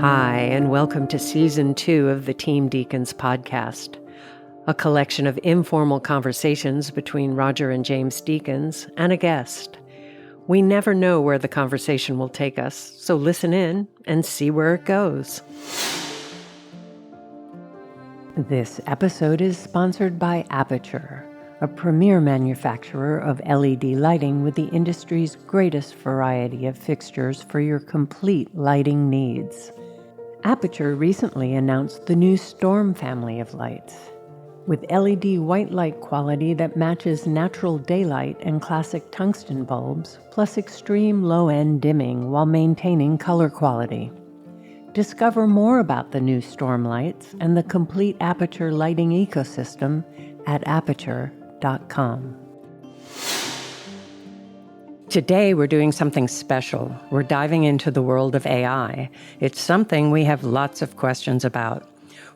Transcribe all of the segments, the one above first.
Hi, and welcome to Season 2 of the Team Deakins Podcast, a collection of informal conversations between Roger and James Deakins and a guest. We never know where the conversation will take us, so listen in and see where it goes. This episode is sponsored by Aperture, a premier manufacturer of LED lighting with the industry's greatest variety of fixtures for your complete lighting needs. Aperture recently announced the new Storm family of lights. With LED white light quality that matches natural daylight and classic tungsten bulbs, plus extreme low-end dimming while maintaining color quality. Discover more about the new Storm lights and the complete Aperture lighting ecosystem at aperture.com. Today, we're doing something special. We're diving into the world of AI. It's something we have lots of questions about.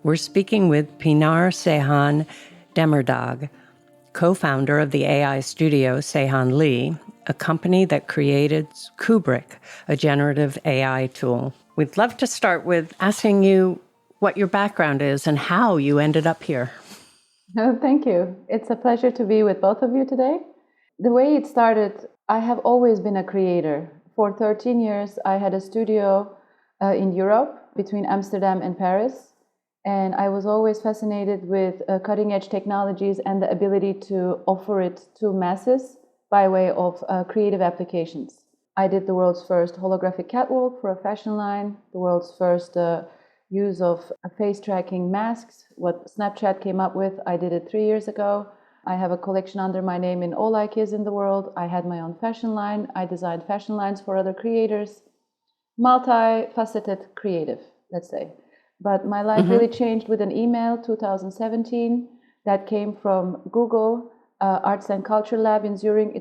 We're speaking with Pinar Demirdag, co-founder of the AI studio Seyhan Lee, a company that created Cuebric, a generative AI tool. We'd love to start with asking you what your background is and how you ended up here. Oh, thank you. It's a pleasure to be with both of you today. The way it started, I have always been a creator. For 13 years, I had a studio in Europe between Amsterdam and Paris. And I was always fascinated with cutting-edge technologies and the ability to offer it to masses by way of creative applications. I did the world's first holographic catwalk for a fashion line, the world's first use of face tracking masks, what Snapchat came up with. I did it 3 years ago. I have a collection under my name in all IKEAs in the world. I had my own fashion line. I designed fashion lines for other creators. Multifaceted creative, let's say. But my life really changed with an email, 2017, that came from Google Arts and Culture Lab in Zurich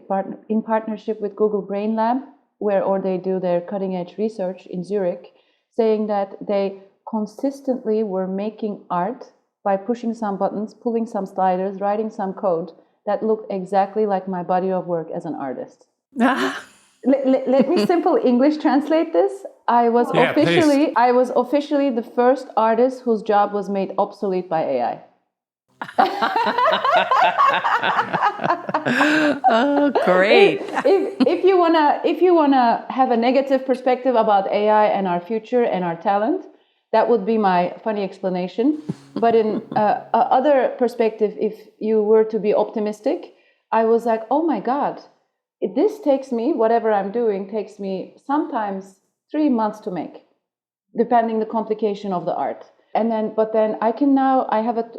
in partnership with Google Brain Lab, where they do their cutting-edge research in Zurich, saying that they consistently were making art by pushing some buttons, pulling some sliders, writing some code that looked exactly like my body of work as an artist. Let me simple English translate this. I was officially the first artist whose job was made obsolete by AI. Oh, great. If you wanna have a negative perspective about AI and our future and our talent, that would be my funny explanation. But in other perspective, if you were to be optimistic, I was like, oh my God, this takes me, whatever I'm doing, takes me sometimes 3 months to make, depending the complication of the art. But then I can now,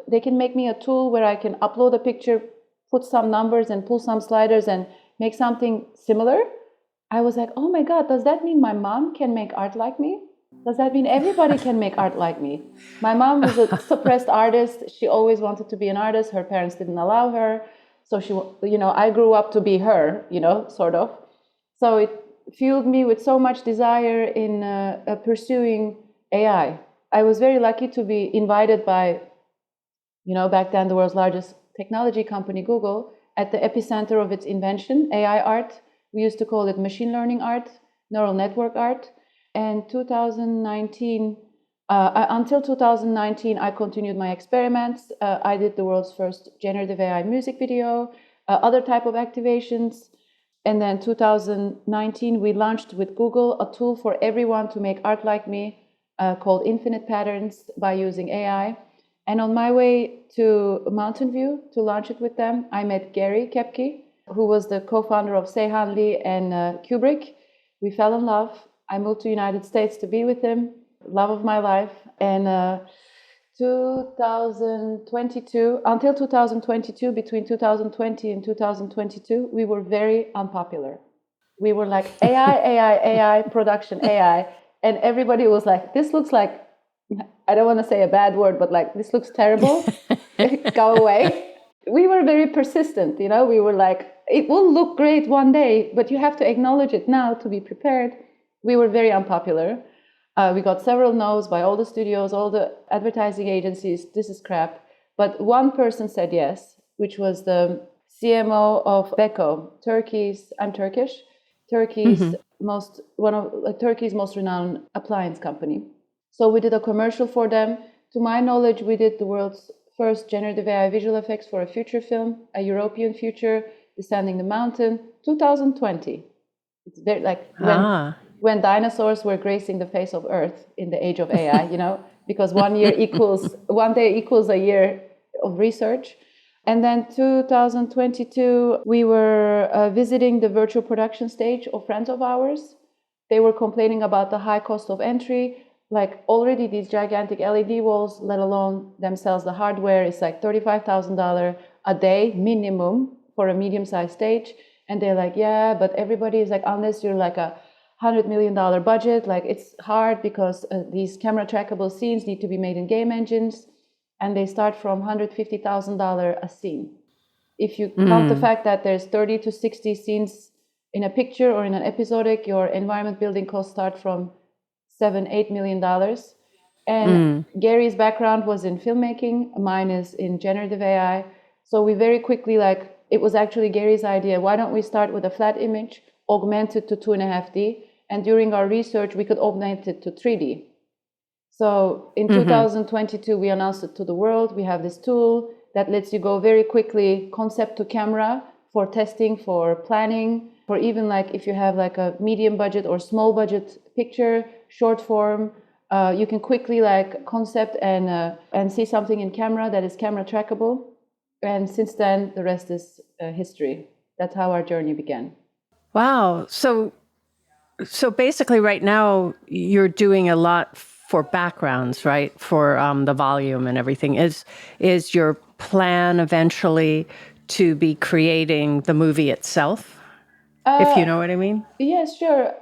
they can make me a tool where I can upload a picture, put some numbers and pull some sliders and make something similar. I was like, oh my God, does that mean my mom can make art like me? Does that mean everybody can make art like me? My mom was a suppressed artist. She always wanted to be an artist. Her parents didn't allow her. So I grew up to be her, sort of. So it fueled me with so much desire in pursuing AI. I was very lucky to be invited by, back then the world's largest technology company, Google, at the epicenter of its invention, AI art. We used to call it machine learning art, neural network art. And until 2019, I continued my experiments. I did the world's first generative AI music video, other type of activations. And then 2019, we launched with Google a tool for everyone to make art like me called Infinite Patterns by using AI. And on my way to Mountain View to launch it with them, I met Gary Kepke, who was the co-founder of Seyhan Lee and Kubric. We fell in love. I moved to the United States to be with him, love of my life. And 2022, until 2022, between 2020 and 2022, we were very unpopular. We were like AI, production, AI. And everybody was like, this looks like, I don't want to say a bad word, but like, this looks terrible. Go away. We were very persistent, we were like, it will look great one day, but you have to acknowledge it now to be prepared. We were very unpopular. We got several no's by all the studios, all the advertising agencies. This is crap. But one person said yes, which was the CMO of Beko, I'm Turkish, Turkey's most renowned appliance company. So we did a commercial for them. To my knowledge, we did the world's first generative AI visual effects for a future film, a European future, Descending the Mountain, 2020. It's very like when dinosaurs were gracing the face of Earth in the age of AI, because 1 day equals a year of research. And then 2022, we were visiting the virtual production stage of friends of ours. They were complaining about the high cost of entry. Like already these gigantic LED walls, let alone themselves, the hardware is like $35,000 a day minimum for a medium-sized stage. And they're like, yeah, but everybody is like, unless you're like a $100 million budget, like it's hard because these camera trackable scenes need to be made in game engines. And they start from $150,000 a scene. If you count the fact that there's 30 to 60 scenes in a picture or in an episodic, your environment building costs start from $7-8 million. And Gary's background was in filmmaking. Mine is in generative AI. So we very quickly, it was actually Gary's idea. Why don't we start with a flat image, augment it to 2.5D? And during our research, we could augment it to 3D. So in 2022, we announced it to the world. We have this tool that lets you go very quickly concept to camera for testing, for planning, for even if you have a medium budget or small budget picture, short form, you can quickly concept and see something in camera that is camera trackable. And since then, the rest is history. That's how our journey began. Wow. So basically right now you're doing a lot for backgrounds, right? For the volume and everything. Is your plan eventually to be creating the movie itself? If you know what I mean? Yes, sure.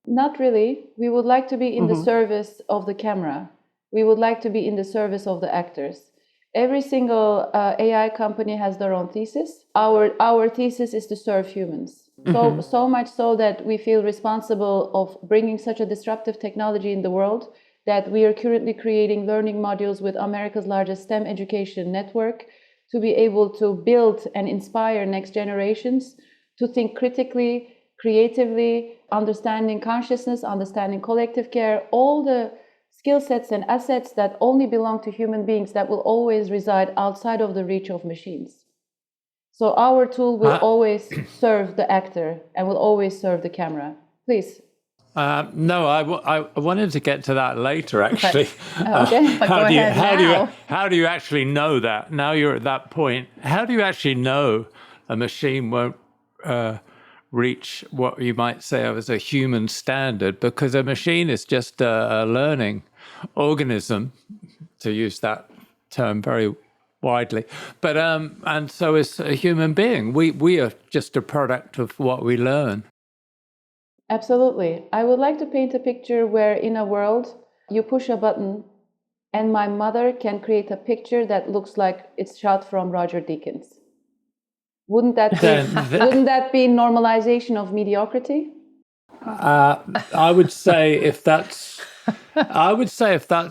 Not really. We would like to be in the service of the camera. We would like to be in the service of the actors. Every single AI company has their own thesis. Our thesis is to serve humans. So much so that we feel responsible of bringing such a disruptive technology in the world that we are currently creating learning modules with America's largest STEM education network to be able to build and inspire next generations to think critically, creatively, understanding consciousness, understanding collective care, all the skill sets and assets that only belong to human beings that will always reside outside of the reach of machines. So our tool will always serve the actor and will always serve the camera. Please. No, I wanted to get to that later, actually. Okay. How do you actually know that? Now you're at that point. How do you actually know a machine won't reach what you might say as a human standard? Because a machine is just a learning organism, to use that term very widely. But and so is a human being. We are just a product of what we learn. Absolutely. I would like to paint a picture where in a world you push a button and my mother can create a picture that looks like it's shot from Roger Deakins. Wouldn't that be normalization of mediocrity? I would say if that's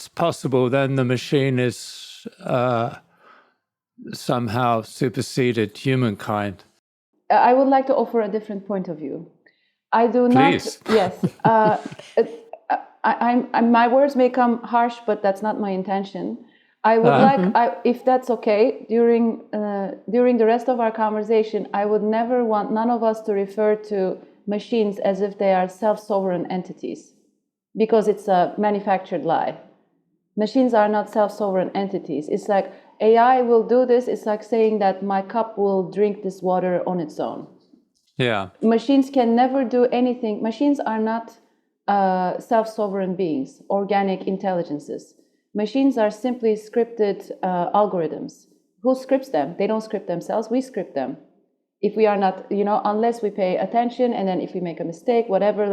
possible, then the machine is somehow superseded humankind. I would like to offer a different point of view. I do Please. not. Yes. My words may come harsh, but that's not my intention. I would if that's okay, during the rest of our conversation, I would never want none of us to refer to machines as if they are self-sovereign entities, because it's a manufactured lie. Machines are not self-sovereign entities. It's like AI will do this. It's like saying that my cup will drink this water on its own. Yeah. Machines can never do anything. Machines are not self-sovereign beings, organic intelligences. Machines are simply scripted algorithms. Who scripts them? They don't script themselves. We script them. If we are not, unless we pay attention, and then if we make a mistake, whatever,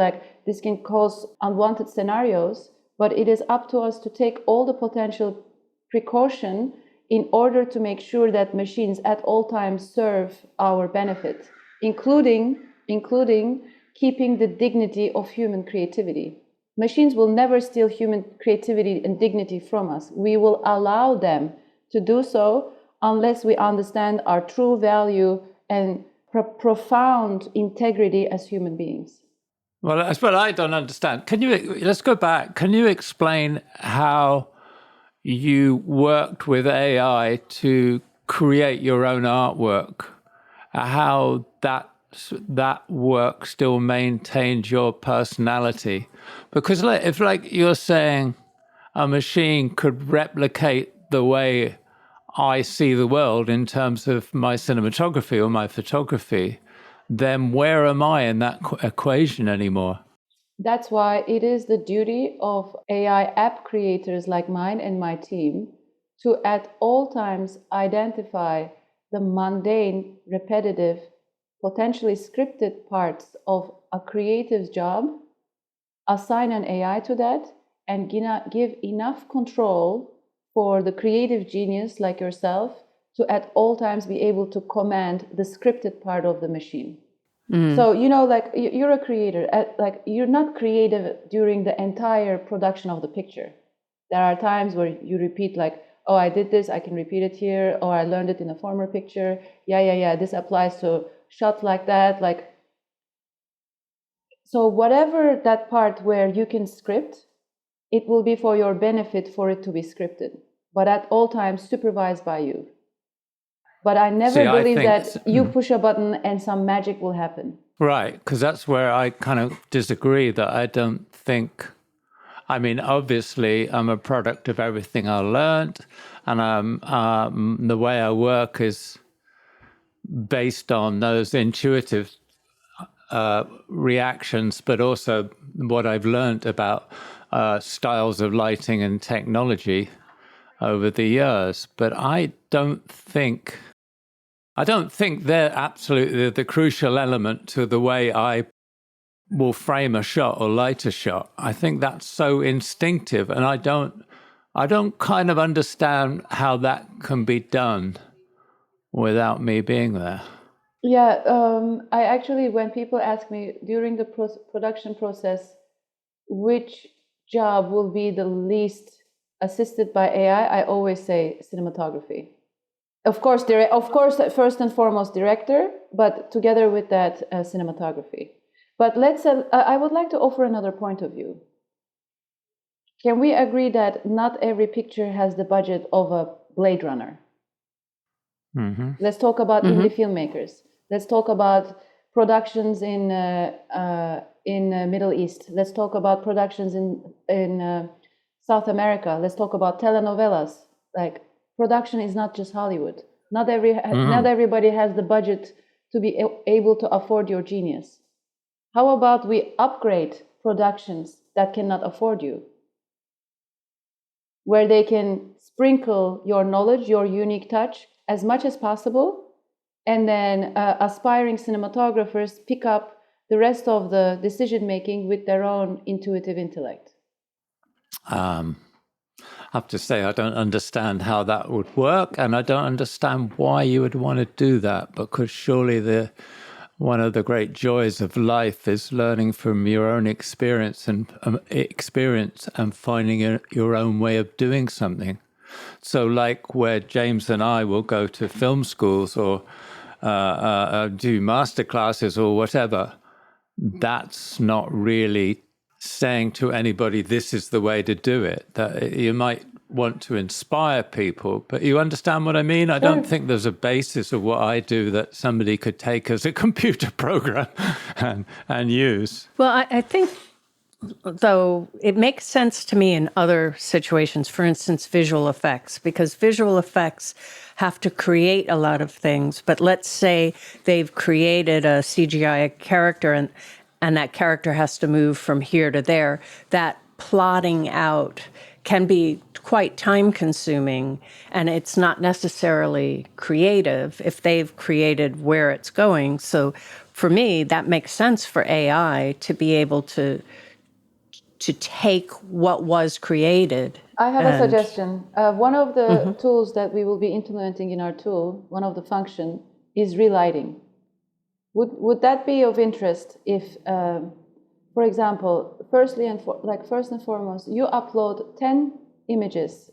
this can cause unwanted scenarios. But it is up to us to take all the potential precaution in order to make sure that machines at all times serve our benefit, including keeping the dignity of human creativity. Machines will never steal human creativity and dignity from us. We will allow them to do so unless we understand our true value and profound integrity as human beings. Well, that's what I don't understand. Let's go back. Can you explain how you worked with AI to create your own artwork? How that work still maintained your personality? Because if you're saying a machine could replicate the way I see the world in terms of my cinematography or my photography, then where am I in that equation anymore? That's why it is the duty of AI app creators like mine and my team to at all times identify the mundane, repetitive, potentially scripted parts of a creative's job, assign an AI to that, and give enough control for the creative genius like yourself to at all times be able to command the scripted part of the machine. So, like you're a creator, like you're not creative during the entire production of the picture. There are times where you repeat like, oh, I did this, I can repeat it here, or I learned it in a former picture. Yeah, this applies to shots like that. Like, so whatever that part where you can script, it will be for your benefit for it to be scripted, but at all times supervised by you. But I never believe that you push a button and some magic will happen. Right, because that's where I kind of disagree, that I don't think, I mean, obviously I'm a product of everything I learned, and the way I work is based on those intuitive reactions, but also what I've learned about styles of lighting and technology over the years. But I don't think they're absolutely the crucial element to the way I will frame a shot or light a shot. I think that's so instinctive, and I don't kind of understand how that can be done without me being there. Yeah, I actually, when people ask me during the production process, which job will be the least assisted by AI, I always say cinematography. Of course, first and foremost director, but together with that, cinematography. But I would like to offer another point of view. Can we agree that not every picture has the budget of a Blade Runner? Mm-hmm. Let's talk about indie filmmakers. Let's talk about productions in Middle East. Let's talk about productions in South America. Let's talk about telenovelas. Like, production is not just Hollywood. Not everybody has the budget to be able to afford your genius. How about we upgrade productions that cannot afford you, where they can sprinkle your knowledge, your unique touch as much as possible, and then aspiring cinematographers pick up the rest of the decision making with their own intuitive intellect? I have to say, I don't understand how that would work, and I don't understand why you would want to do that, because surely one of the great joys of life is learning from your own experience and finding your own way of doing something. So like where James and I will go to film schools or do master classes or whatever, that's not really saying to anybody, this is the way to do it. That you might want to inspire people, but you understand what I mean? I don't think there's a basis of what I do that somebody could take as a computer program and use. Well, I think, though, it makes sense to me in other situations, for instance, visual effects, because visual effects have to create a lot of things. But let's say they've created a CGI character and that character has to move from here to there. That plotting out can be quite time-consuming, and it's not necessarily creative if they've created where it's going. So for me, that makes sense for AI to be able to take what was created. I have a suggestion. One of the tools that we will be implementing in our tool, one of the function, is relighting. Would that be of interest if, for example, first and foremost, you upload 10 images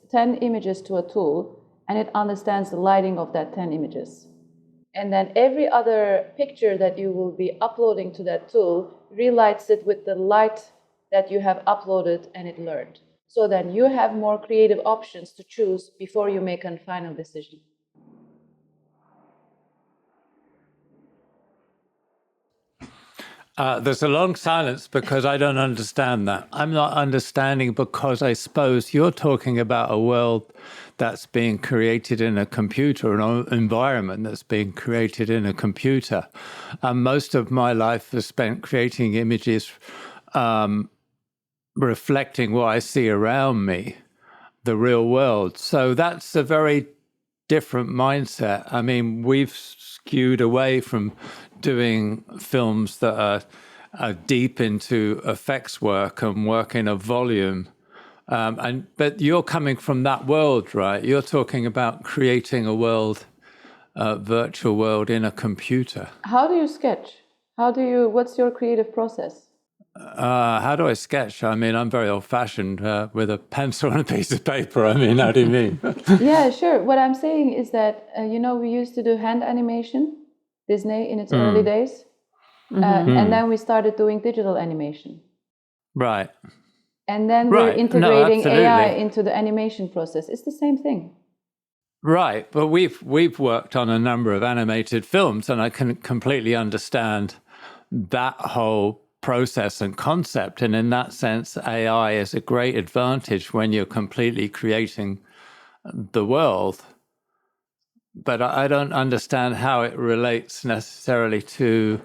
to a tool, and it understands the lighting of that 10 images. And then every other picture that you will be uploading to that tool relights it with the light that you have uploaded and it learned. So then you have more creative options to choose before you make a final decision. There's a long silence because I don't understand that. I'm not understanding because I suppose you're talking about a world that's being created in a computer, an environment that's being created in a computer. And most of my life is spent creating images reflecting what I see around me, the real world. So that's a very different mindset. I mean, we've skewed away from doing films that are deep into effects work and work in a volume. But you're coming from that world, right? You're talking about creating a world, a virtual world in a computer. How do you sketch? What's your creative process? How do I sketch? I mean, I'm very old-fashioned with a pencil and a piece of paper. I mean, how do you mean? Yeah, sure. What I'm saying is that, we used to do hand animation, Disney in its early days. And then we started doing digital animation. Right. And then we're integrating AI into the animation process. It's the same thing. Right. But we've worked on a number of animated films, and I can completely understand that whole process and concept. And in that sense, AI is a great advantage when you're completely creating the world. But I don't understand how it relates necessarily to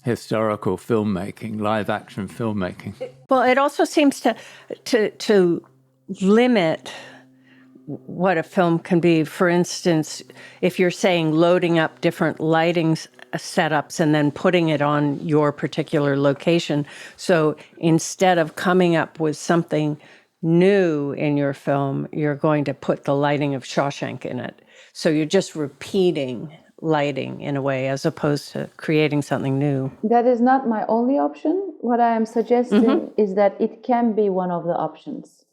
historical filmmaking, live action filmmaking. Well, it also seems to limit what a film can be. For instance, if you're saying loading up different lighting setups and then putting it on your particular location. So instead of coming up with something new in your film, you're going to put the lighting of Shawshank in it. So you're just repeating lighting in a way as opposed to creating something new. That is not my only option. What I am suggesting is that it can be one of the options.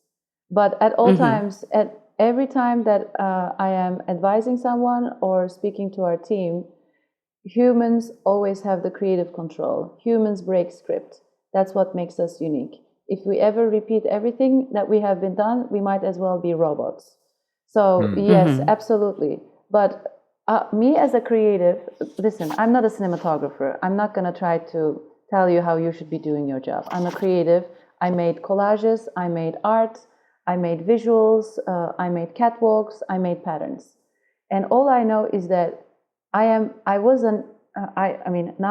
But at all times, at every time that I am advising someone or speaking to our team, humans always have the creative control. Humans break script. That's what makes us unique. If we ever repeat everything that we have been done, we might as well be robots. So yes, absolutely. But me as a creative, listen, I'm not a cinematographer. I'm not going to try to tell you how you should be doing your job. I'm a creative. I made collages. I made art. I made visuals. I made catwalks. I made patterns. And all I know is that now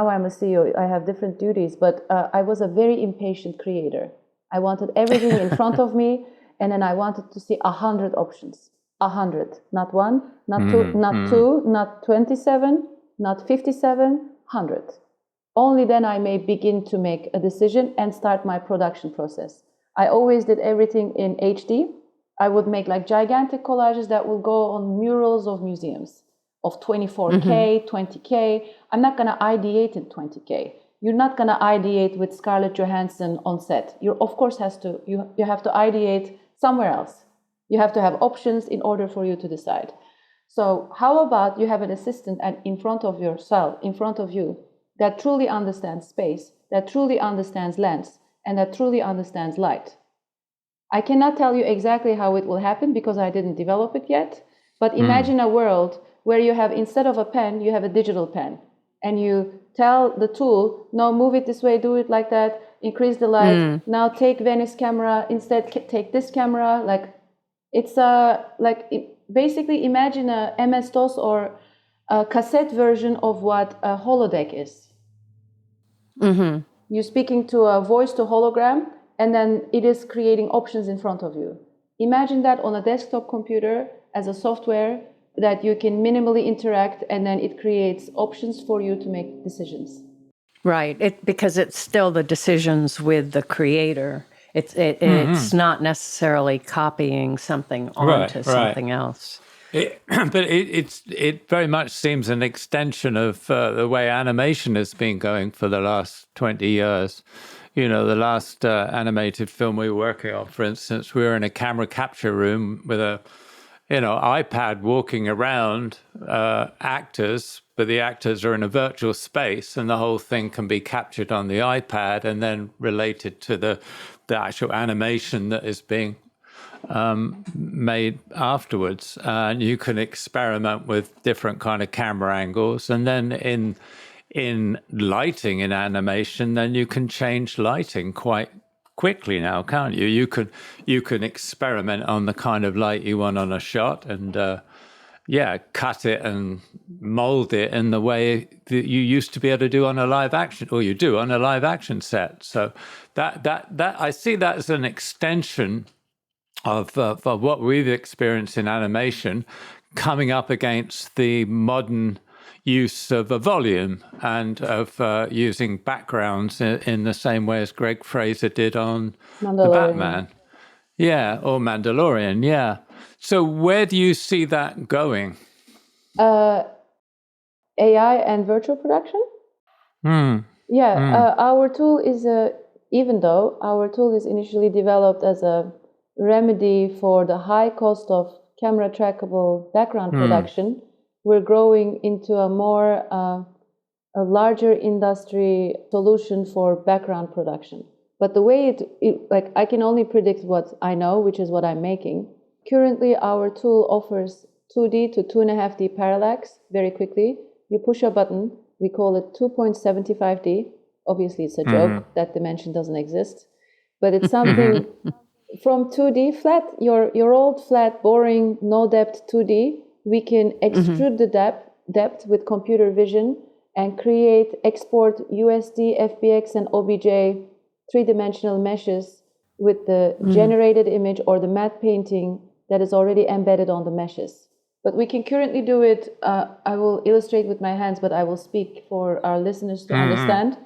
I'm a CEO. I have different duties, but I was a very impatient creator. I wanted everything in front of me, and then I wanted to see 100 options. 100, not one, not two, not 27, not 57, 100. Only then I may begin to make a decision and start my production process. I always did everything in HD. I would make like gigantic collages that will go on murals of museums of 24K, 20K. I'm not going to ideate in 20K. You're not going to ideate with Scarlett Johansson on set. You of course you have to ideate somewhere else. You have to have options in order for you to decide. So how about you have an assistant in front of yourself, in front of you, that truly understands space, that truly understands lens, and that truly understands light. I cannot tell you exactly how it will happen because I didn't develop it yet, but imagine a world where you have, instead of a pen, you have a digital pen, and you tell the tool, no, move it this way, do it like that, increase the light, now take Venice camera, instead take this camera, basically imagine a MS-DOS or a cassette version of what a holodeck is. You're speaking to a voice to hologram, and then it is creating options in front of you. Imagine that on a desktop computer as a software that you can minimally interact, and then it creates options for you to make decisions. Right, because it's still the decisions with the creator. It's not necessarily copying something onto something else. But it very much seems an extension of the way animation has been going for the last 20 years. You know, the last animated film we were working on, for instance, we were in a camera capture room with a iPad walking around actors, but the actors are in a virtual space, and the whole thing can be captured on the iPad and then related to the actual animation that is being made afterwards. And you can experiment with different kind of camera angles, and then in lighting in animation, then you can change lighting quite quickly now, can't you? You can experiment on the kind of light you want on a shot, and cut it and mold it in the way that you used to be able to do on a live action, or you do on a live action set. So that I see that as an extension of what we've experienced in animation, coming up against the modern use of a volume and of using backgrounds in the same way as Greg Fraser did on the Batman. Yeah, or Mandalorian, yeah. So where do you see that going? AI and virtual production? Our tool is, even though our tool is initially developed as a remedy for the high cost of camera trackable background production, we're growing into a more a larger industry solution for background production. But the way it I can only predict what I know, which is what I'm making. Currently, our tool offers 2D to 2.5D parallax very quickly. You push a button, we call it 2.75D. Obviously, it's a joke, that dimension doesn't exist. But it's something from 2D flat, your old flat, boring, no depth 2D, we can extrude the depth with computer vision and export USD, FBX, and OBJ three-dimensional meshes with the generated image or the matte painting that is already embedded on the meshes. But we can currently do it, I will illustrate with my hands, but I will speak for our listeners to understand.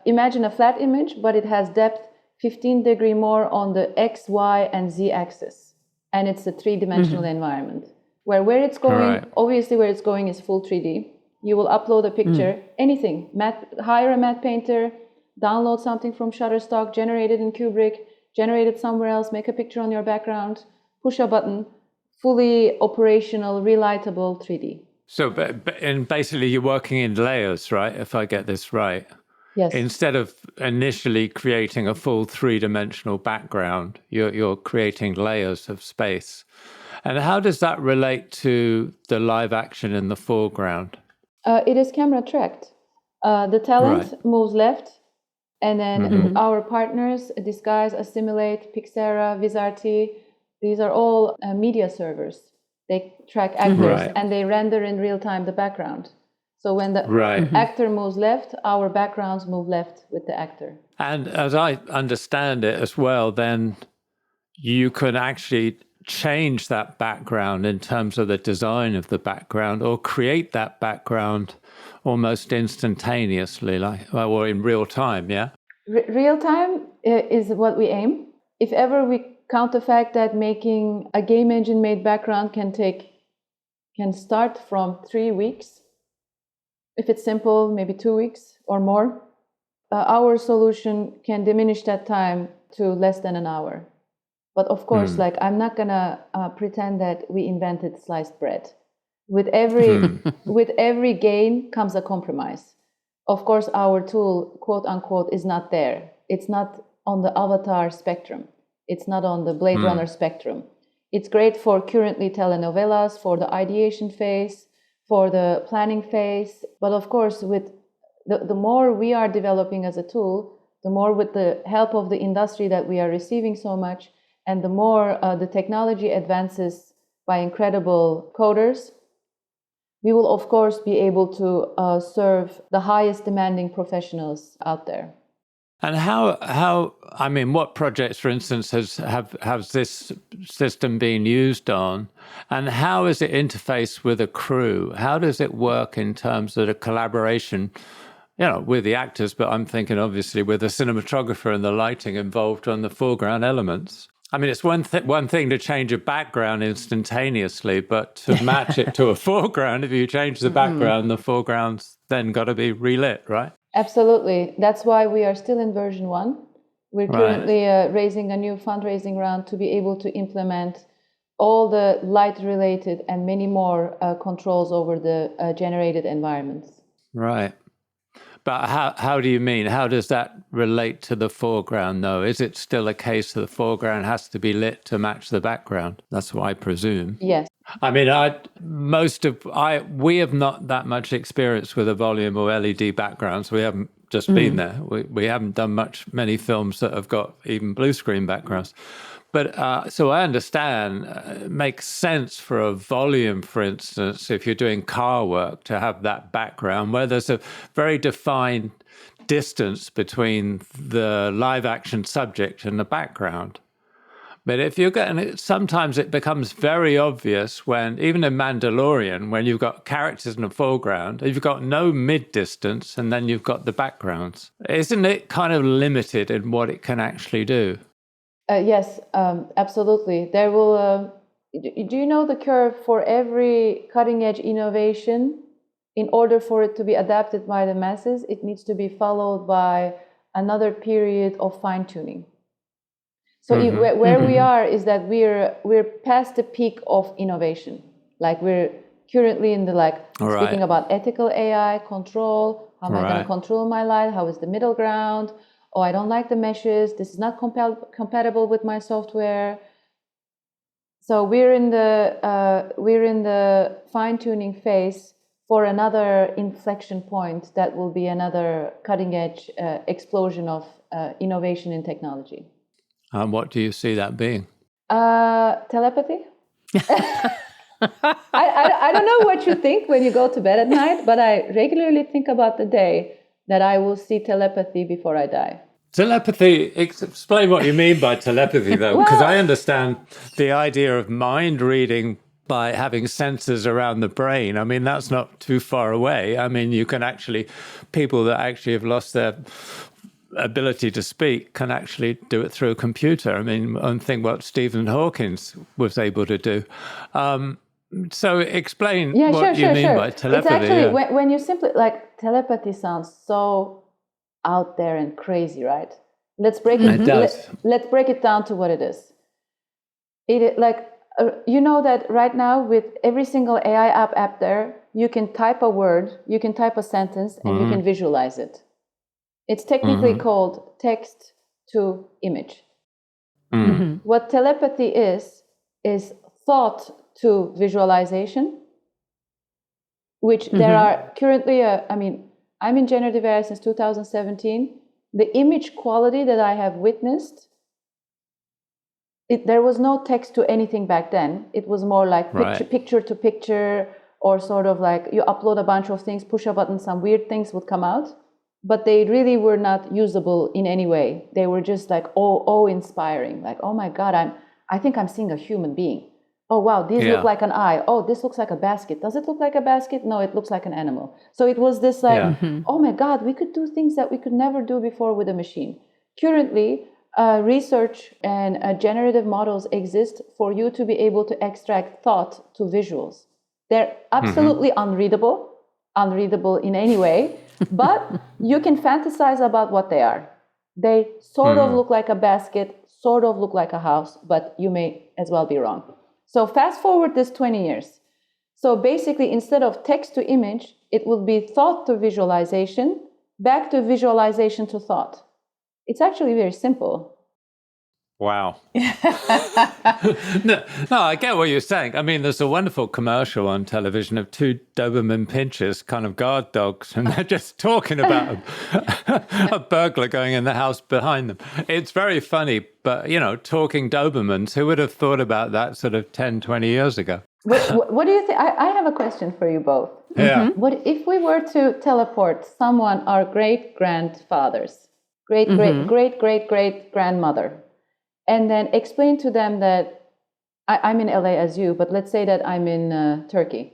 Imagine a flat image, but it has depth 15 degree more on the X, Y, and Z axis. And it's a three-dimensional environment. Where it's going, obviously where it's going is full 3D. You will upload a picture, anything, hire a matte painter, download something from Shutterstock, generate it in Kubric, generate it somewhere else, make a picture on your background, push a button, fully operational, relightable 3D. So, and basically you're working in layers, right? If I get this right. Yes. Instead of initially creating a full three-dimensional background, you're creating layers of space. And how does that relate to the live action in the foreground? It is camera tracked. The talent moves left, and then our partners, Disguise, Assimilate, Pixera, Vizarti, these are all media servers. They track actors and they render in real time the background. So when the actor moves left, our backgrounds move left with the actor. And as I understand it as well, then you can actually change that background in terms of the design of the background, or create that background almost instantaneously, or in real time, yeah? Real time is what we aim. If ever we count the fact that making a game engine made background can start from 3 weeks. If it's simple, maybe 2 weeks or more. Our solution can diminish that time to less than an hour. But of course, I'm not gonna pretend that we invented sliced bread. With every gain comes a compromise. Of course, our tool, quote unquote, is not there. It's not on the Avatar spectrum. It's not on the Blade Runner spectrum. It's great for currently telenovelas, for the ideation phase, for the planning phase. But of course, with the more we are developing as a tool, the more with the help of the industry that we are receiving so much, and the more the technology advances by incredible coders, we will, of course, be able to serve the highest demanding professionals out there. And how I mean, what projects, for instance, has this system been used on, and how is it interfaced with a crew? How does it work in terms of the collaboration, with the actors? But I'm thinking, obviously, with the cinematographer and the lighting involved on the foreground elements. I mean, it's one thing to change a background instantaneously, but to match it to a foreground, if you change the background, the foreground's then got to be relit, right? Absolutely. That's why we are still in version 1. We're currently raising a new fundraising round to be able to implement all the light-related and many more controls over the generated environments. Right. But how do you mean? How does that relate to the foreground, though? Is it still a case that the foreground has to be lit to match the background? That's what I presume. Yes. I mean, we have not that much experience with a volume or LED backgrounds. We haven't just been there. We haven't done many films that have got even blue screen backgrounds. But so I understand, it makes sense for a volume, for instance, if you're doing car work, to have that background where there's a very defined distance between the live action subject and the background. But if you're getting, sometimes it becomes very obvious when, even in Mandalorian, when you've got characters in the foreground, you've got no mid-distance and then you've got the backgrounds. Isn't it kind of limited in what it can actually do? Yes, absolutely. There will. Do you know the curve for every cutting-edge innovation? In order for it to be adapted by the masses, it needs to be followed by another period of fine-tuning. So where we are is that we're past the peak of innovation. Like we're currently in the speaking about ethical AI control. How am I going to control my light? How is the middle ground? Oh, I don't like the meshes. This is not compatible with my software. So we're in the fine-tuning phase for another inflection point that will be another cutting-edge explosion of innovation in technology. What do you see that being? Telepathy. I don't know what you think when you go to bed at night, but I regularly think about the day that I will see telepathy before I die. Telepathy, explain what you mean by telepathy, though, because I understand the idea of mind reading by having sensors around the brain. I mean, that's not too far away. I mean, you can actually, people that actually have lost their ability to speak can actually do it through a computer. I mean, I think what Stephen Hawking was able to do. So explain what you mean by telepathy. It's actually, when you simply, telepathy sounds so out there and crazy, right? Let's break let's break it down to what it is. You know that right now with every single AI app there, you can type a word, you can type a sentence, and you can visualize it. It's technically called text to image. What telepathy is thought to visualization, which there are currently, I'm in generative AI since 2017. The image quality that I have witnessed, there was no text to anything back then. It was more like picture to picture, or sort of like you upload a bunch of things, push a button, some weird things would come out. But they really were not usable in any way. They were just like inspiring. Like, oh my God, I think I'm seeing a human being. Oh wow, these look like an eye. Oh, this looks like a basket. Does it look like a basket? No, it looks like an animal. So it was this oh my God, we could do things that we could never do before with a machine. Currently, research and generative models exist for you to be able to extract thought to visuals. They're absolutely unreadable in any way, but you can fantasize about what they are. They sort of look like a basket, sort of look like a house, but you may as well be wrong. So fast forward this 20 years. So basically, instead of text to image, it will be thought to visualization, back to visualization to thought. It's actually very simple. Wow. No, I get what you're saying. I mean, there's a wonderful commercial on television of two Doberman Pinschers, kind of guard dogs, and they're just talking about a burglar going in the house behind them. It's very funny, but, talking Dobermans, who would have thought about that sort of 10, 20 years ago? What do you think? I have a question for you both. Yeah. What if we were to teleport someone, our great-grandfathers, great-great-great-great-grandmother, and then explain to them that I'm in LA as you, but let's say that I'm in Turkey,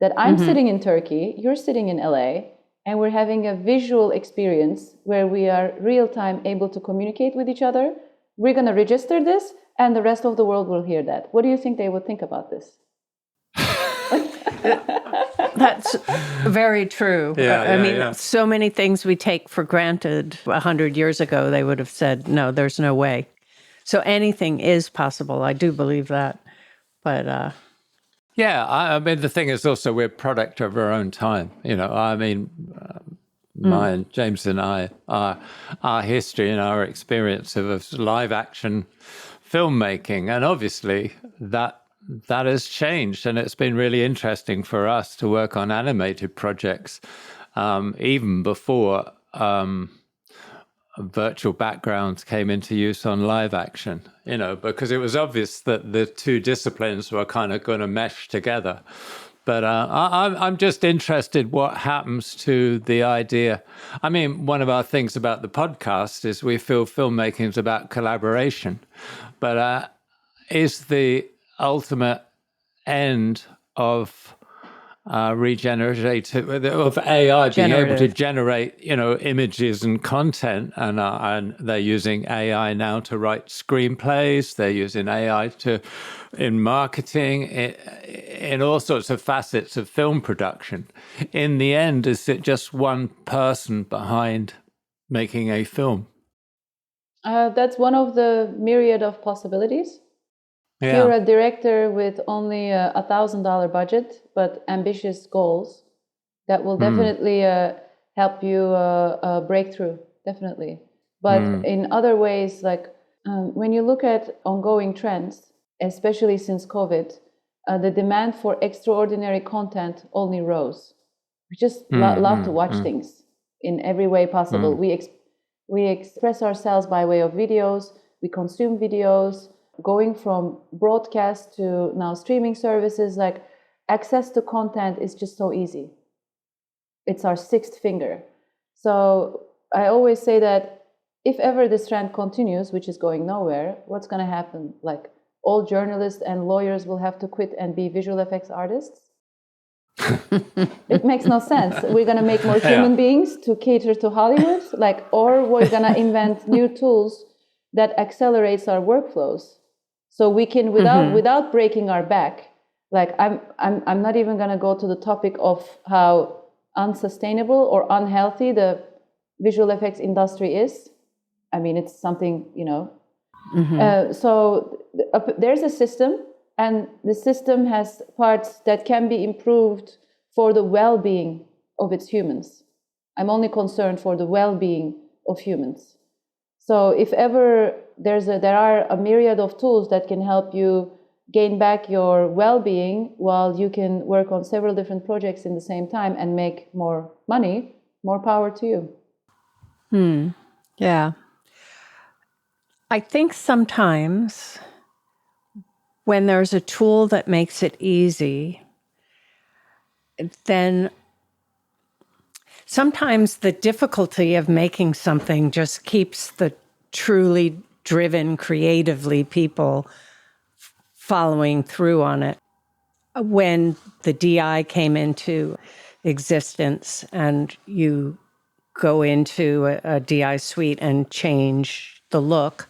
that I'm sitting in Turkey, you're sitting in LA, and we're having a visual experience where we are real-time able to communicate with each other. We're going to register this, and the rest of the world will hear that. What do you think they would think about this? That's very true. So many things we take for granted 100 years ago, they would have said, no, there's no way. So anything is possible. I do believe that. But Yeah, I mean, the thing is also we're a product of our own time. I mean, and James and I, our history and our experience of live action filmmaking, and obviously that has changed, and it's been really interesting for us to work on animated projects, even before virtual backgrounds came into use on live action, because it was obvious that the two disciplines were kind of going to mesh together. But I'm just interested what happens to the idea. I mean, one of our things about the podcast is we feel filmmaking is about collaboration. But is the ultimate end of regenerative of AI being able to generate, images and content, and they're using AI now to write screenplays. They're using AI in marketing, in all sorts of facets of film production. In the end, is it just one person behind making a film? That's one of the myriad of possibilities. Yeah. If you're a director with only $1,000 budget, but ambitious goals, that will definitely help you break through, definitely. But in other ways, like when you look at ongoing trends, especially since COVID, the demand for extraordinary content only rose. We just love to watch things in every way possible. We express ourselves by way of videos, we consume videos, going from broadcast to now streaming services. Like, access to content is just so easy. It's our sixth finger. So I always say that if ever this trend continues, which is going nowhere, what's going to happen? Like, all journalists and lawyers will have to quit and be visual effects artists? It makes no sense. We're going to make more human beings to cater to Hollywood, or we're going to invent new tools that accelerates our workflows, so we can, without breaking our back. Like, I'm not even going to go to the topic of how unsustainable or unhealthy the visual effects industry is. I mean, it's something, so there's a system, and the system has parts that can be improved for the well-being of its humans. I'm only concerned for the well-being of humans. So if ever there are a myriad of tools that can help you gain back your well-being while you can work on several different projects in the same time and make more money, more power to you. Yeah. I think sometimes when there's a tool that makes it easy, then sometimes the difficulty of making something just keeps the truly driven creatively people following through on it. When the DI came into existence and you go into a DI suite and change the look,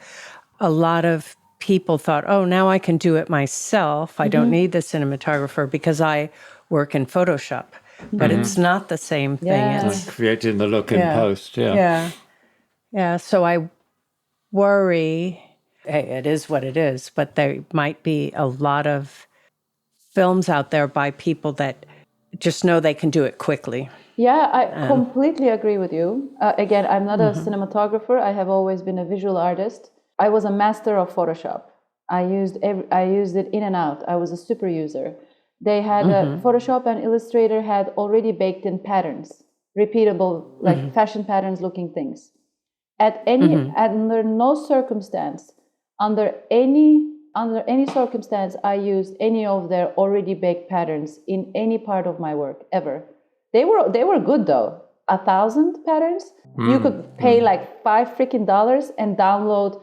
a lot of people thought, oh, now I can do it myself. I don't need the cinematographer because I work in Photoshop. But it's not the same thing. Yeah. It's creating the look in post. Yeah. So I worry, hey, it is what it is, but there might be a lot of films out there by people that just know they can do it quickly. Yeah, I completely agree with you. Again, I'm not a cinematographer. I have always been a visual artist. I was a master of Photoshop. I used it in and out. I was a super user. They had Photoshop and Illustrator had already baked in patterns, repeatable, like fashion patterns looking things. Under no circumstance, under any circumstance, I used any of their already baked patterns in any part of my work ever. They were good though. 1,000 patterns, you could pay like $5 and download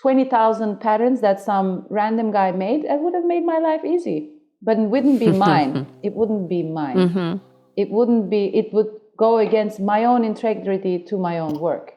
20,000 patterns that some random guy made. That would have made my life easy, but it wouldn't be mine. It wouldn't be mine. It would go against my own integrity to my own work.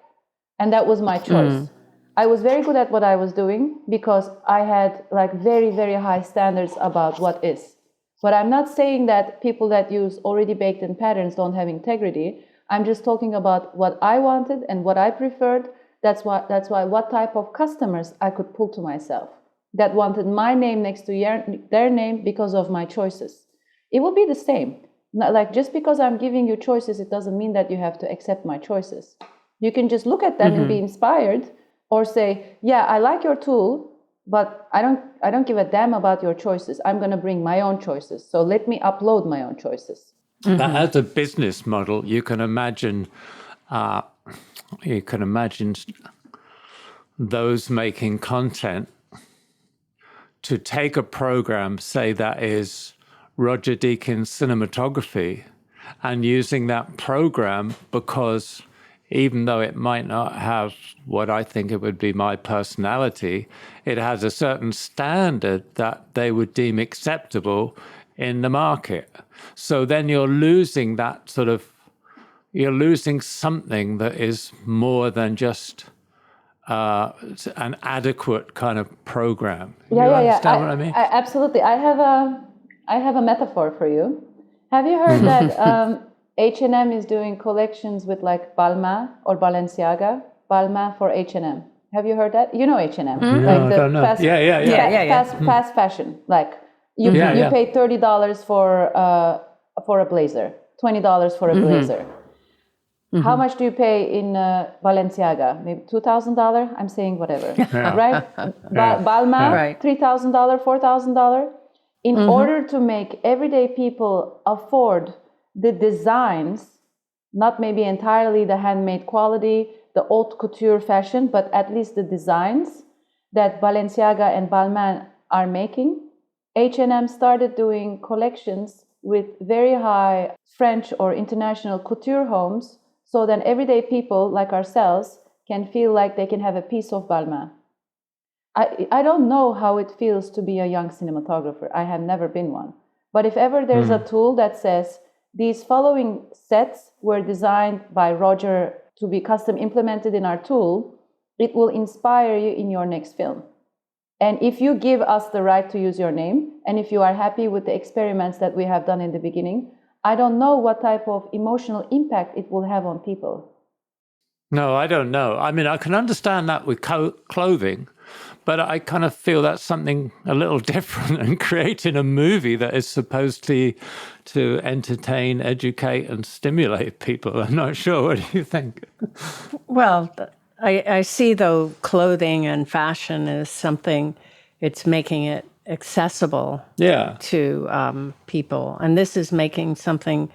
And that was my choice. I was very good at what I was doing because I had like very, very high standards about what is. But I'm not saying that people that use already baked in patterns don't have integrity. I'm just talking about what I wanted and what I preferred. That's why what type of customers I could pull to myself. that wanted my name next to their name because of my choices. It will be the same. Like, just because I'm giving you choices, it doesn't mean that you have to accept my choices. You can just look at them and be inspired, or say, yeah, I like your tool, but I don't give a damn about your choices. I'm going to bring my own choices. So let me upload my own choices. But as a business model, you can imagine those making content to take a program, say that is Roger Deakins cinematography, and using that program, because even though it might not have what I think it would be my personality, it has a certain standard that they would deem acceptable in the market. So then you're losing something that is more than just an adequate kind of program. You understand what I mean? Absolutely. I have a metaphor for you. Have you heard that H&M is doing collections with like Balmain or Balenciaga? Balmain for H&M. Have you heard that? You know H&M, No, I don't know. Fast fashion. Like you pay $30 for a blazer, $20 for a blazer. How much do you pay in Balenciaga? Maybe $2,000? I'm saying whatever, right? Balmain, $3,000, $4,000. In order to make everyday people afford the designs, not maybe entirely the handmade quality, the haute couture fashion, but at least the designs that Balenciaga and Balmain are making, H&M started doing collections with very high French or international couture homes, so then everyday people like ourselves can feel like they can have a piece of Balmain. I don't know how it feels to be a young cinematographer. I have never been one. But if ever there's a tool that says, these following sets were designed by Roger to be custom implemented in our tool, it will inspire you in your next film. And if you give us the right to use your name, and if you are happy with the experiments that we have done in the beginning, I don't know what type of emotional impact it will have on people. No, I don't know. I mean, I can understand that with clothing, but I kind of feel that's something a little different than creating a movie that is supposed to entertain, educate, and stimulate people. I'm not sure. What do you think? Well, I see, though, clothing and fashion is something, it's making it accessible to people. And this is making something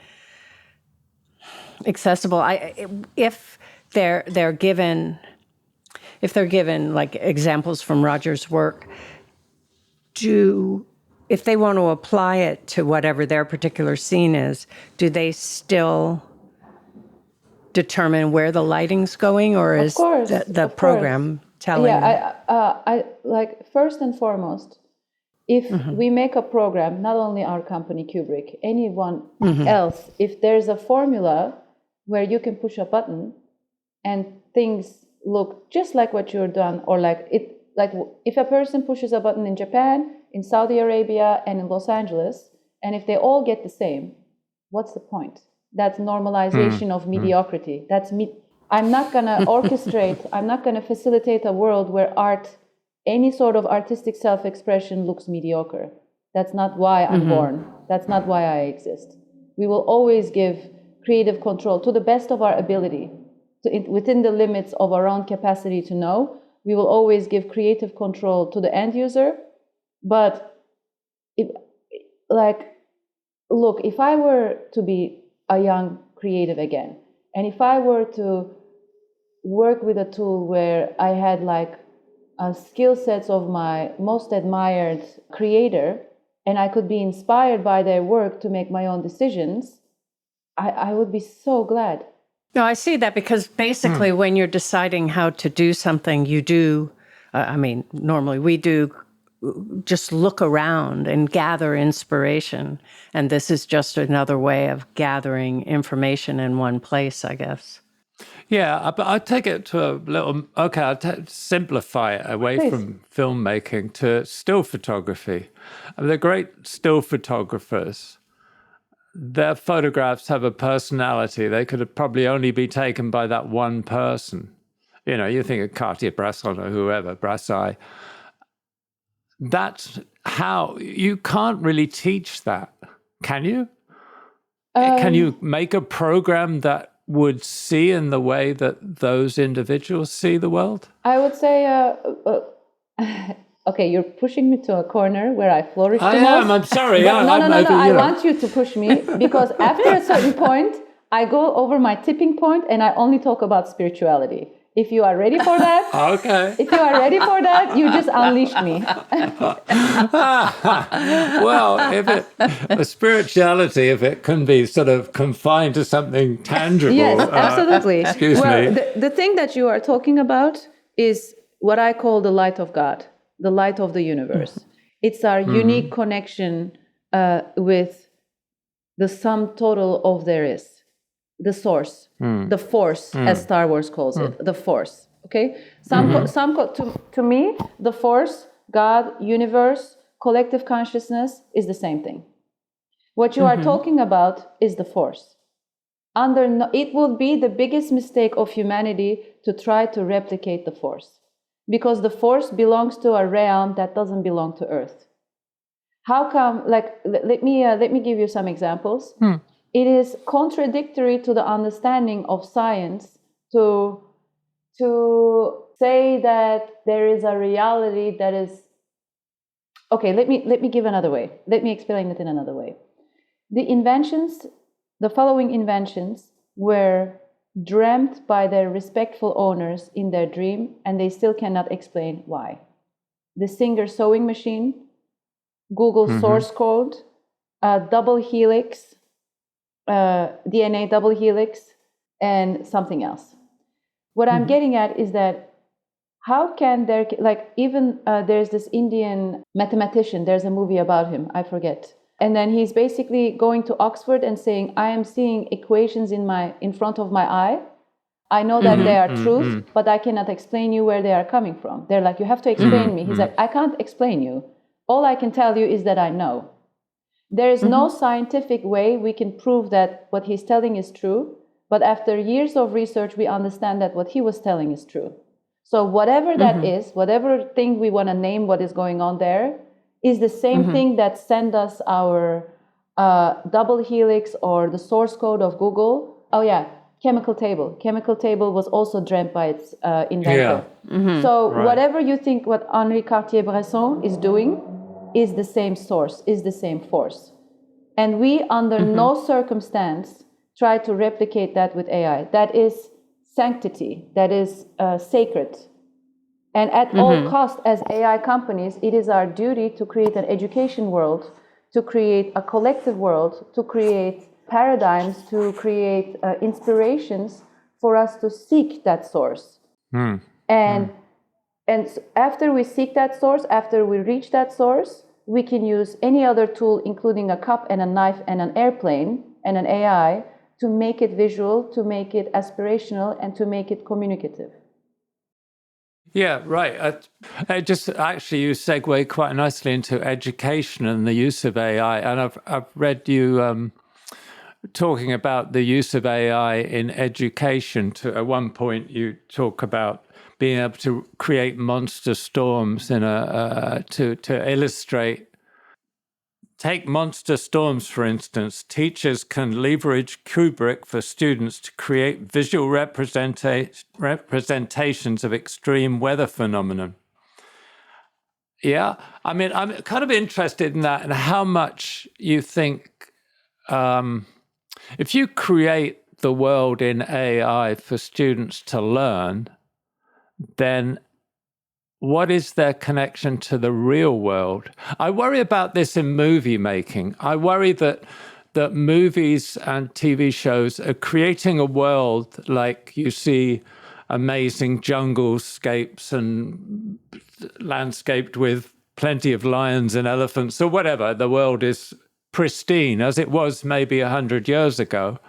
accessible. If they're given like examples from Roger's work, if they want to apply it to whatever their particular scene is, do they still determine where the lighting's going, or is the program telling them? I like, first and foremost, if we make a program, not only our company Kubrick, anyone else, if there's a formula where you can push a button and things look just like what you're done, or like if a person pushes a button in Japan, in Saudi Arabia, and in Los Angeles, and if they all get the same, what's the point? That's normalization of mediocrity. I'm not going to orchestrate, I'm not going to facilitate a world where art, any sort of artistic self-expression looks mediocre. That's not why I'm born. That's not why I exist. We will always give creative control to the best of our ability. Within the limits of our own capacity to know, we will always give creative control to the end user. But if I were to be a young creative again, and if I were to work with a tool where I had like skill sets of my most admired creator, and I could be inspired by their work to make my own decisions, I would be so glad. No, I see that, because basically when you're deciding how to do something, you do, normally we do just look around and gather inspiration. And this is just another way of gathering information in one place, I guess. Yeah, but I take it to a little, I'll simplify it away from filmmaking to still photography. The great still photographers, their photographs have a personality. They could probably only be taken by that one person. You know, you think of Cartier-Bresson or whoever, Brassai. that's how you can't really teach that, can you? Can you make a program that would see in the way that those individuals see the world? I would say, okay, you're pushing me to a corner where I flourish the most. I'm sorry. No. I want you to push me, because after a certain point, I go over my tipping point and I only talk about spirituality. If you are ready for that, okay. If you are ready for that, you just unleashed me. Well, spirituality, if it can be sort of confined to something tangible. Yes, absolutely. Excuse me. The thing that you are talking about is what I call the light of God, the light of the universe. It's our unique connection with the sum total of there is. The source, the force, as Star Wars calls it, the force. Okay, to me, the force, God, universe, collective consciousness is the same thing. What you are talking about is the force. It will be the biggest mistake of humanity to try to replicate the force, because the force belongs to a realm that doesn't belong to Earth. How come? Like, let me give you some examples. It is contradictory to the understanding of science to say that there is a reality that is. Okay, let me give another way. Let me explain it in another way. The following inventions were dreamt by their respectful owners in their dream, and they still cannot explain why. The Singer sewing machine, Google source code, double helix. DNA double helix, and something else. What I'm getting at is that how can there, like, even there's this Indian mathematician, there's a movie about him, I forget. And then he's basically going to Oxford and saying, I am seeing equations in front of my eye. I know that they are truth, but I cannot explain you where they are coming from. They're like, you have to explain me. He's like, I can't explain you. All I can tell you is that I know. There is no scientific way we can prove that what he's telling is true, but after years of research, we understand that what he was telling is true. So whatever that is, whatever thing we want to name what is going on there, is the same thing that sent us our double helix or the source code of Google. Oh yeah, chemical table. Chemical table was also dreamt by its inventor. Yeah. So whatever you think what Henri Cartier-Bresson is doing, is the same source, is the same force. And we, under no circumstance, try to replicate that with AI. That is sanctity, that is sacred. And at all costs, as AI companies, it is our duty to create an education world, to create a collective world, to create paradigms, to create inspirations for us to seek that source. And after we seek that source, after we reach that source, we can use any other tool, including a cup and a knife and an airplane and an AI, to make it visual, to make it aspirational, and to make it communicative. Yeah, right. I just actually, you segue quite nicely into education and the use of AI. And I've read you talking about the use of AI in education. At one point, you talk about being able to create monster storms to illustrate. Take monster storms, for instance. Teachers can leverage Kubric for students to create visual representations of extreme weather phenomenon. Yeah, I mean, I'm kind of interested in that and how much you think if you create the world in AI for students to learn, then what is their connection to the real world? I worry about this in movie making. I worry that movies and TV shows are creating a world like you see amazing junglescapes and landscaped with plenty of lions and elephants or whatever. The world is pristine as it was maybe 100 years ago.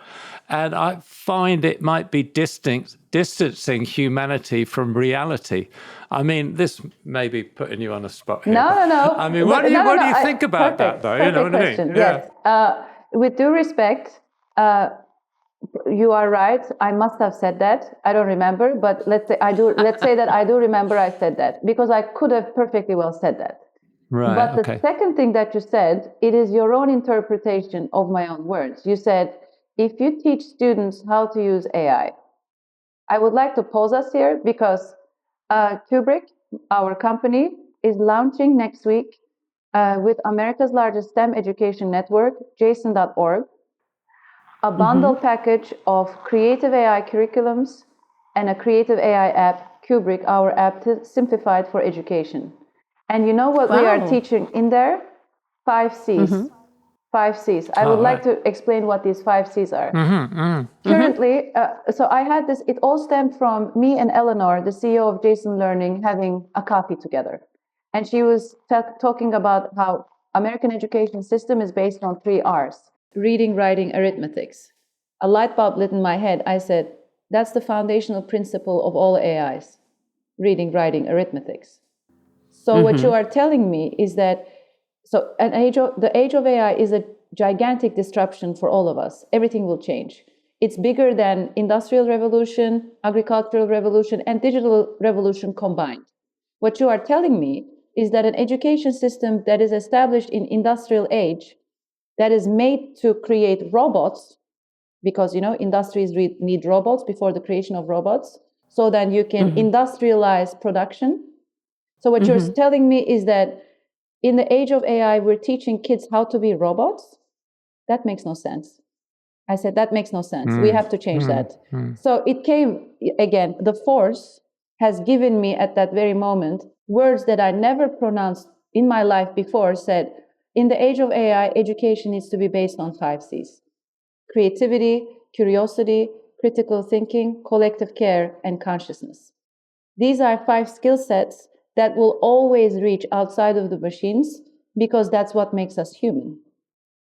And I find it might be distancing humanity from reality. I mean, this may be putting you on the spot here. No. I mean, what do you think about that, though? You know what I mean? Yes. With due respect, you are right. I must have said that. I don't remember, but let's say I do. Let's say that I do remember I said that, because I could have perfectly well said that. Right. But the Okay. second thing that you said, it is your own interpretation of my own words. You said, if you teach students how to use AI, I would like to pause us here because Kubric, our company, is launching next week with America's largest STEM education network, jason.org, a bundle package of creative AI curriculums and a creative AI app, Cuebric, our app simplified for education. And you know what we are teaching in there? 5 C's. 5 C's. I would like to explain what these 5 C's are. Currently, so I had this, it all stemmed from me and Eleanor, the CEO of Jason Learning, having a coffee together. And she was talking about how American education system is based on 3 R's: reading, writing, arithmetics. A light bulb lit in my head. I said, that's the foundational principle of all AIs: reading, writing, arithmetics. So what you are telling me is that the age of AI is a gigantic disruption for all of us. Everything will change. It's bigger than industrial revolution, agricultural revolution, and digital revolution combined. What you are telling me is that an education system that is established in industrial age, that is made to create robots, because industries need robots before the creation of robots, so that you can industrialize production. So what you're telling me is that in the age of AI, we're teaching kids how to be robots? That makes no sense. I said, that makes no sense. We have to change that. So it came, again, the force has given me at that very moment words that I never pronounced in my life before, said, in the age of AI, education needs to be based on 5 C's: creativity, curiosity, critical thinking, collective care, and consciousness. These are 5 skill sets that will always reach outside of the machines because that's what makes us human.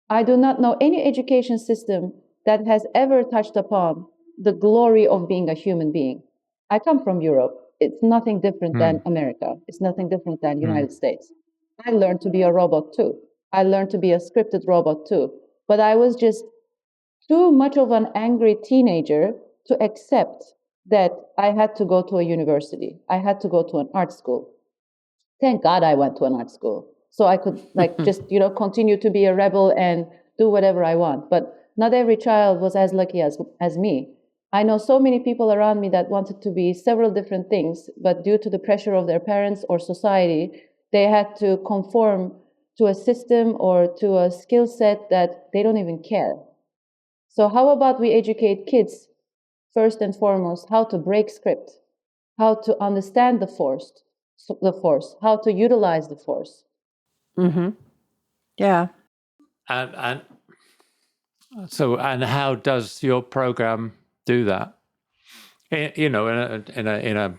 I do not know any education system that has ever touched upon the glory of being a human being. I come from Europe. It's nothing different than America. It's nothing different than United States. I learned to be a robot too. I learned to be a scripted robot too. But I was just too much of an angry teenager to accept that I had to go to a university. I had to go to an art school. Thank God I went to an art school, so I could just continue to be a rebel and do whatever I want. But not every child was as lucky as me. I know so many people around me that wanted to be several different things, but due to the pressure of their parents or society, they had to conform to a system or to a skill set that they don't even care. So how about we educate kids, first and foremost, how to break script, how to understand the force, how to utilize the force. Yeah. And so, and how does your program do that? In a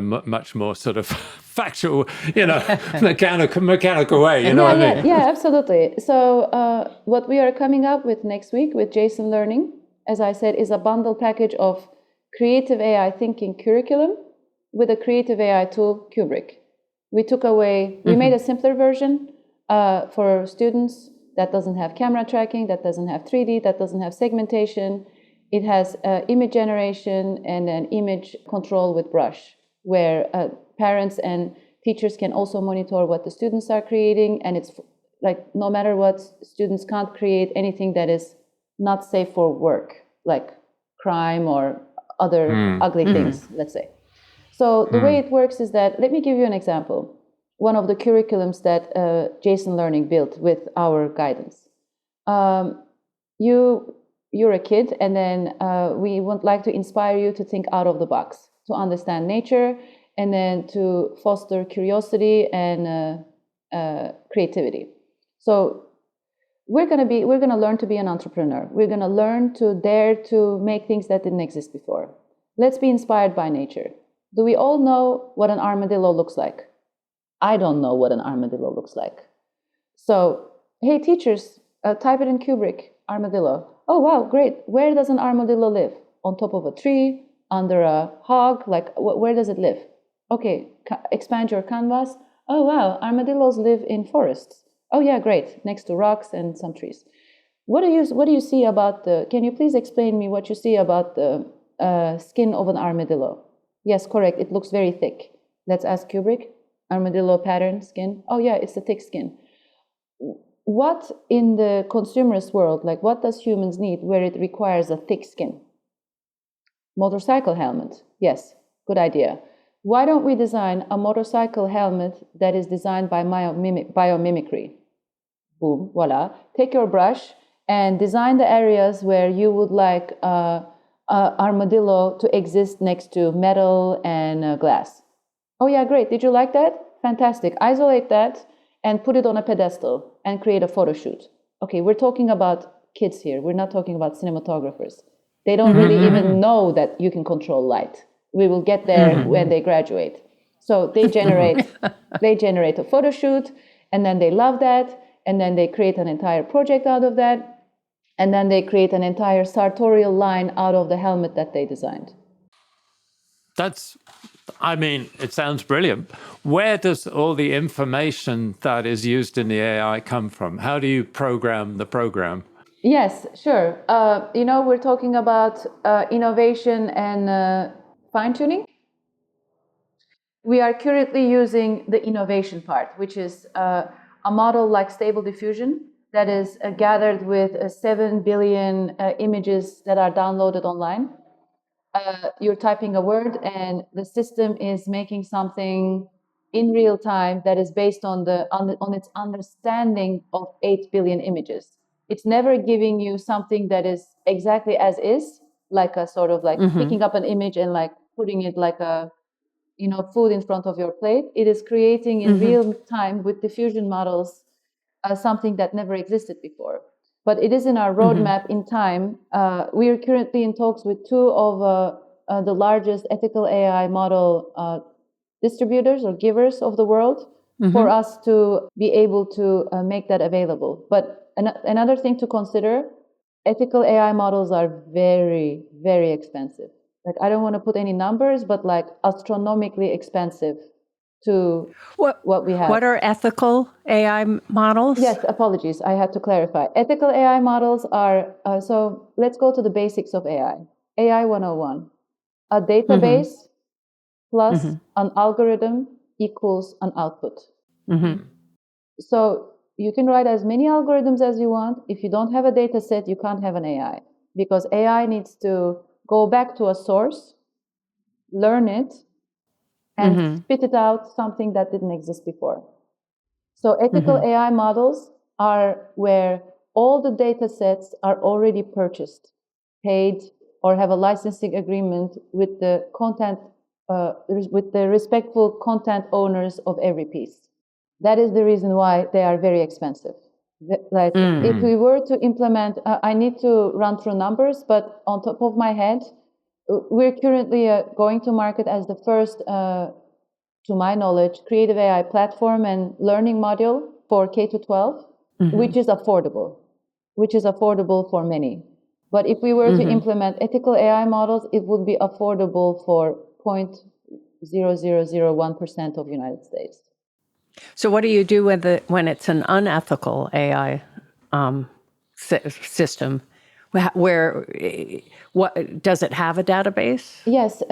much more sort of factual, mechanical way. Yeah, absolutely. So what we are coming up with next week with Jason Learning, as I said, is a bundle package of creative AI thinking curriculum with a creative AI tool, Kubric. We made a simpler version for students that doesn't have camera tracking, that doesn't have 3D, that doesn't have segmentation. It has image generation and an image control with brush, where parents and teachers can also monitor what the students are creating. And it's like, no matter what, students can't create anything that is not safe for work, like crime or other ugly things, let's say. So the way it works is that, let me give you an example. One of the curriculums that Jason Learning built with our guidance. You're a kid, and then we would like to inspire you to think out of the box, to understand nature, and then to foster curiosity and creativity. So we're gonna learn to be an entrepreneur. We're gonna learn to dare to make things that didn't exist before. Let's be inspired by nature. Do we all know what an armadillo looks like? I don't know what an armadillo looks like. So, hey teachers, type it in Kubric, armadillo. Oh wow, great. Where does an armadillo live? On top of a tree, under a hog? Like, where does it live? Okay, expand your canvas. Oh wow, armadillos live in forests. Oh yeah, great. Next to rocks and some trees. What do you see about can you please explain me what you see about the skin of an armadillo? Yes, correct. It looks very thick. Let's ask Kubric. armadillo pattern skin. Oh yeah, it's the thick skin. What in the consumerist world, like what does humans need where it requires a thick skin? Motorcycle helmet. Yes, good idea. Why don't we design a motorcycle helmet that is designed by biomimicry? Boom, voila. Take your brush and design the areas where you would like armadillo to exist next to metal and glass. Oh yeah, great. Did you like that? Fantastic. Isolate that and put it on a pedestal and create a photo shoot. Okay, we're talking about kids here. We're not talking about cinematographers. They don't really even know that you can control light. We will get there when they graduate. So they generate a photo shoot, and then they love that, and then they create an entire project out of that, and then they create an entire sartorial line out of the helmet that they designed. It sounds brilliant. Where does all the information that is used in the AI come from? How do you program the program? Yes, sure. We're talking about innovation and fine-tuning. We are currently using the innovation part, which is a model like Stable Diffusion that is gathered with 7 billion images that are downloaded online. You're typing a word and the system is making something in real time that is based on its understanding of 8 billion images. It's never giving you something that is exactly as is, like a sort of like picking up an image and like putting it like a, food in front of your plate. It is creating in real time with diffusion models something that never existed before. But it is in our roadmap in time. We are currently in talks with two of the largest ethical AI model distributors or givers of the world for us to be able to make that available. But another thing to consider, ethical AI models are very, very expensive. Like, I don't want to put any numbers, but like astronomically expensive to what we have. What are ethical AI models? Yes, apologies. I had to clarify. Ethical AI models are, so let's go to the basics of AI. AI 101. A database plus an algorithm equals an output. So you can write as many algorithms as you want. If you don't have a data set, you can't have an AI, because AI needs to go back to a source, learn it, and spit it out something that didn't exist before. So ethical AI models are where all the data sets are already purchased, paid, or have a licensing agreement with the content, with the respectful content owners of every piece. That is the reason why they are very expensive. Like if we were to implement, I need to run through numbers, but on top of my head, we're currently going to market as the first, to my knowledge, creative AI platform and learning module for K to 12, which is affordable for many. But if we were to implement ethical AI models, it would be affordable for 0.0001% of the United States. So what do you do with it when it's an unethical AI system? What does it have a database? Yes,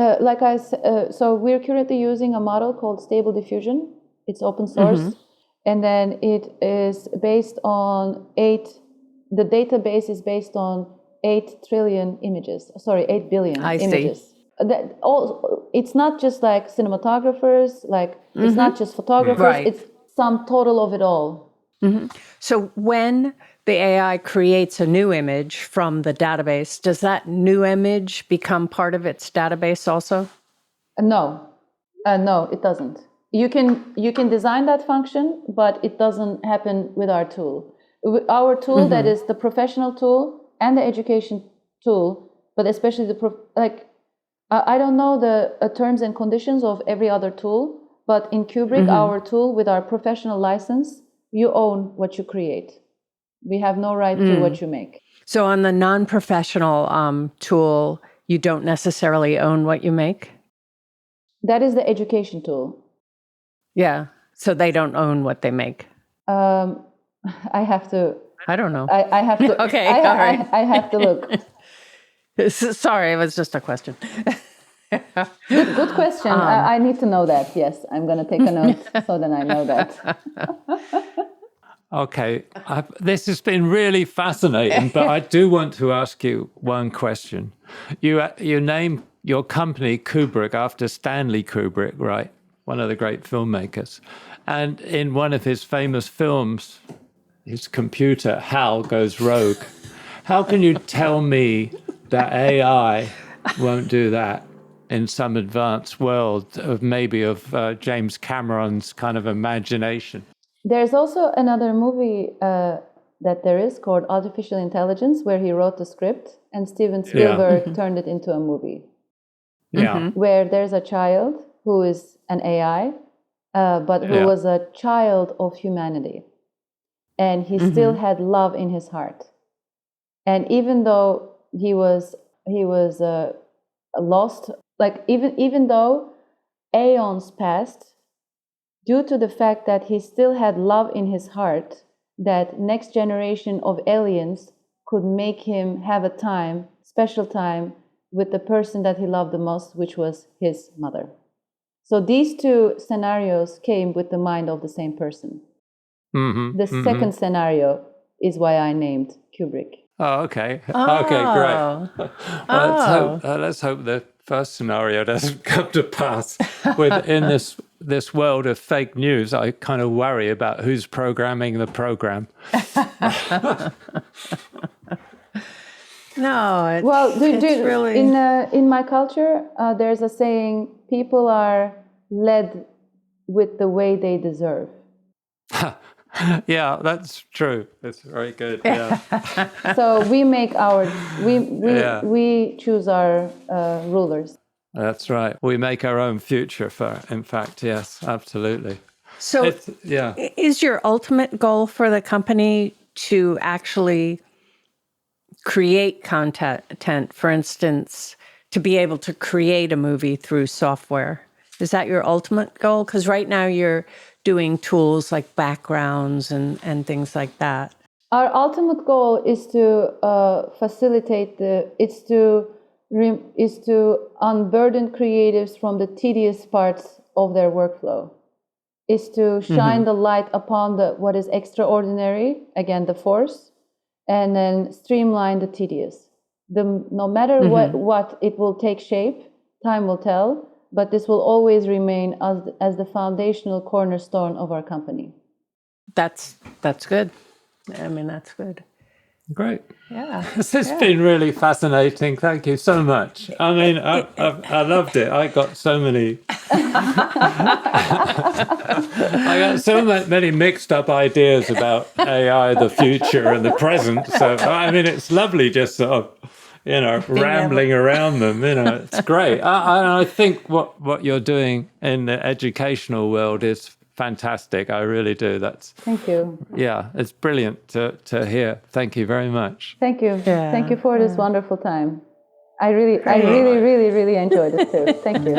so we're currently using a model called Stable Diffusion. It's open source, and then it is based on the database is based on 8 billion images. See. It's not just like cinematographers, like it's not just photographers, Right. It's sum total of it all. So when the AI creates a new image from the database, does that new image become part of its database also? No, it doesn't. You can design that function, but it doesn't happen with our tool. Our tool, that is the professional tool and the education tool, but especially I don't know the terms and conditions of every other tool, but in Kubric, our tool with our professional license, you own what you create. We have no right to what you make. So on the non-professional tool, you don't necessarily own what you make? That is the education tool. Yeah. So they don't own what they make. I have to. I don't know. I have to. Okay, all right. I have to look. Sorry, it was just a question. Good question. I need to know that. Yes, I'm going to take a note so that I know that. Okay, this has been really fascinating, but I do want to ask you one question. You name your company Kubrick after Stanley Kubrick, right? One of the great filmmakers. And in one of his famous films, his computer, HAL, goes rogue. How can you tell me that AI won't do that in some advanced world of James Cameron's kind of imagination? There's also another movie that there is called Artificial Intelligence, where he wrote the script and Steven Spielberg turned it into a movie. Yeah. Where there's a child who is an AI, but who was a child of humanity. And he still had love in his heart. And even though he was lost, like even though aeons passed, due to the fact that he still had love in his heart, that next generation of aliens could make him have a special time with the person that he loved the most, which was his mother. So these two scenarios came with the mind of the same person. The second scenario is why I named Kubrick. Oh, okay. Okay, great. Well, let's hope the first scenario doesn't come to pass. In this world of fake news, I kind of worry about who's programming the program. No, really... in my culture, there's a saying: people are led with the way they deserve. Yeah, that's true. That's very good. Yeah. So we make we choose our rulers. That's right. We make our own future. In fact, yes, absolutely. So, is your ultimate goal for the company to actually create content? For instance, to be able to create a movie through software. Is that your ultimate goal? Because right now you're doing tools like backgrounds and things like that. Our ultimate goal is to facilitate is to unburden creatives from the tedious parts of their workflow. Is to shine the light upon what is extraordinary, again the force, and then streamline the tedious. No matter what it will take shape, time will tell. But this will always remain as the foundational cornerstone of our company. That's good. I mean, that's good. Great. Yeah. This has been really fascinating. Thank you so much. I mean, I loved it. I got so many many mixed up ideas about AI, the future and the present. So, I mean, it's lovely just sort of, rambling around them, it's great. I think what you're doing in the educational world is fantastic. I really do. Thank you. Yeah, it's brilliant to hear. Thank you very much. Thank you. Yeah. Thank you for this wonderful time. I really enjoyed it too. Thank you.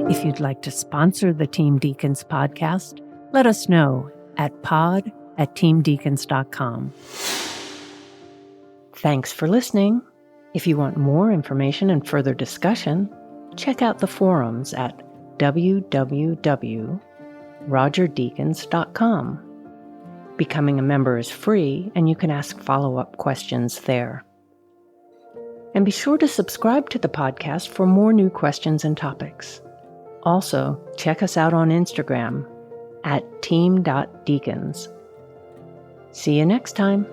If you'd like to sponsor the Team Deakins podcast, let us know at pod@teamdeakins.com. Thanks for listening. If you want more information and further discussion, check out the forums at www.rogerdeakins.com. Becoming a member is free, and you can ask follow-up questions there. And be sure to subscribe to the podcast for more new questions and topics. Also, check us out on Instagram at team.deakins. See you next time.